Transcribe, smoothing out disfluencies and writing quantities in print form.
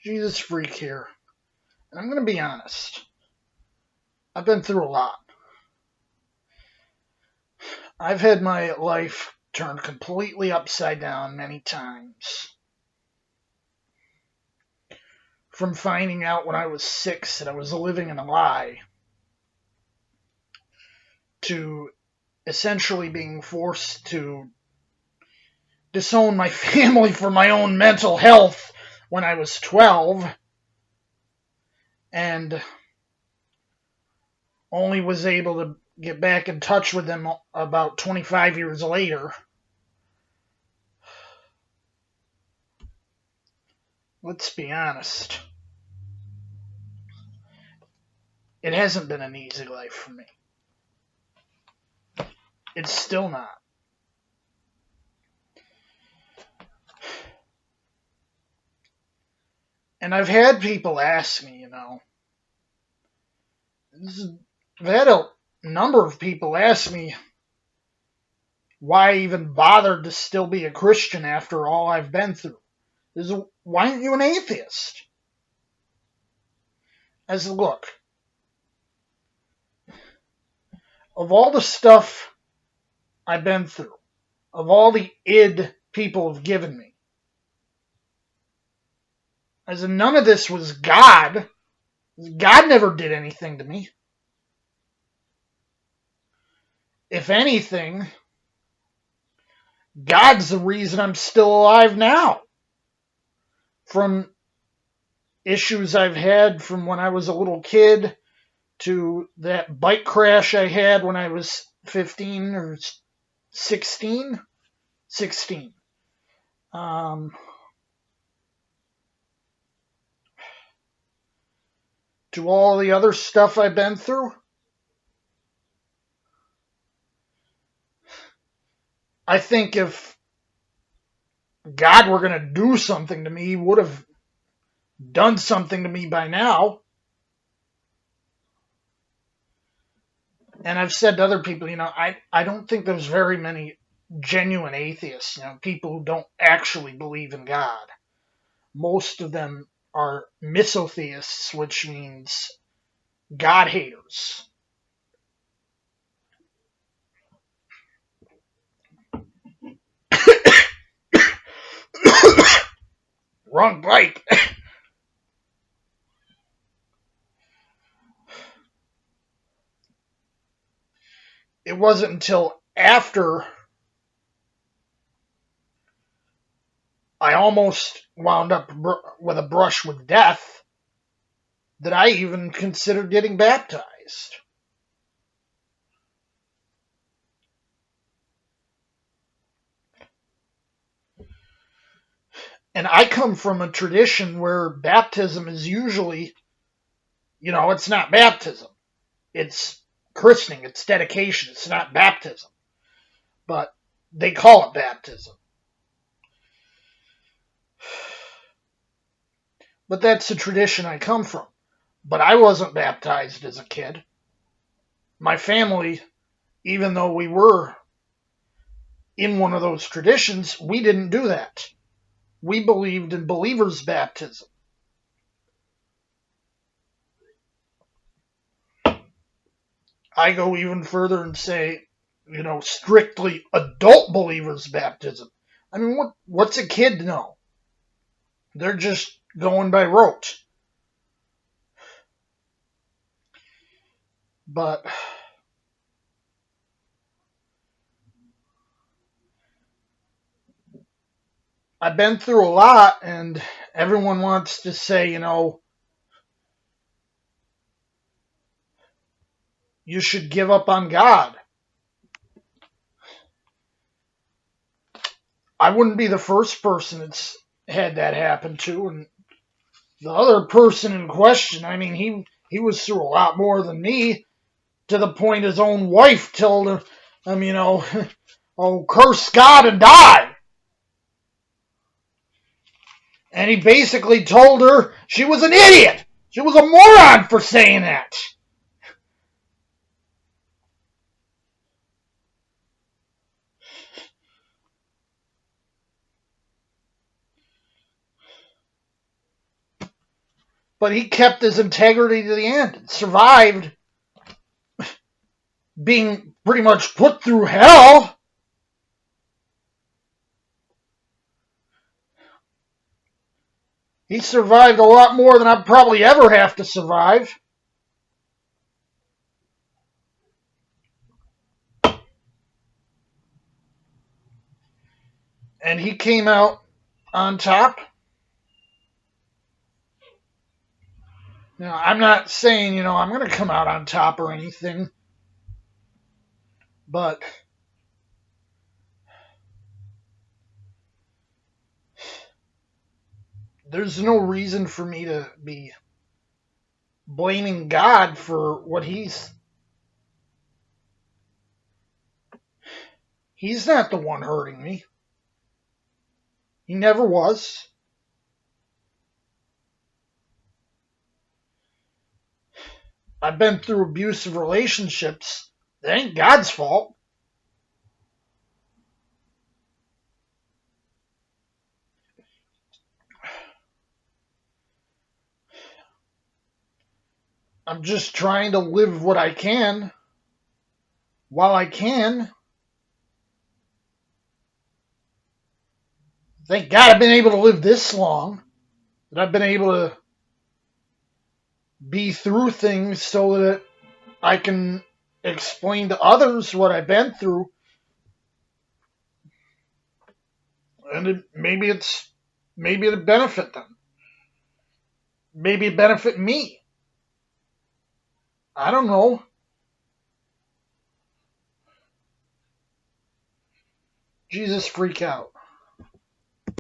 Jesus freak here. And I'm going to be honest. I've been through a lot. I've had my life turned completely upside down many times. From finding out when I was 6 that I was living in a lie, to essentially being forced to disown my family for my own mental health when I was 12, and only was able to get back in touch with them about 25 years later. Let's be honest. It hasn't been an easy life for me. It's still not. And I've had people ask me, I've had a number of people ask me why I even bothered to still be a Christian after all I've been through. Why aren't you an atheist? I said, look, of all the stuff I've been through, of all the id people have given me, I said, none of this was God. God never did anything to me. If anything, God's the reason I'm still alive now. From issues I've had from when I was a little kid to that bike crash I had when I was 15 or 16. 16. To all the other stuff I've been through. I think if God were going to do something to me, he would have done something to me by now. And I've said to other people, I don't think there's very many genuine atheists, people who don't actually believe in God. Most of them are misotheists, which means God haters. Wrong bike. It wasn't until after I almost wound up with a brush with death that I even considered getting baptized. And I come from a tradition where baptism is usually, it's not baptism. It's christening, it's dedication, it's not baptism. But they call it baptism. But that's the tradition I come from. But I wasn't baptized as a kid. My family, even though we were in one of those traditions, we didn't do that. We believed in believer's baptism. I go even further and say, strictly adult believer's baptism. I mean, what's a kid to know? They're just going by rote. But I've been through a lot, and everyone wants to say, you should give up on God. I wouldn't be the first person that's had that happen to, and the other person in question, I mean, he was through a lot more than me, to the point his own wife told him, oh, curse God and die. And he basically told her she was an idiot. She was a moron for saying that. But he kept his integrity to the end and survived being pretty much put through hell. He survived a lot more than I'd probably ever have to survive. And he came out on top. Now, I'm not saying, I'm going to come out on top or anything. But there's no reason for me to be blaming God for what He's not the one hurting me. He never was. I've been through abusive relationships. That ain't God's fault. I'm just trying to live what I can while I can. Thank God I've been able to live this long. That I've been able to be through things so that I can explain to others what I've been through. And maybe it'll benefit them. Maybe it benefit me. I don't know. Jesus freak out.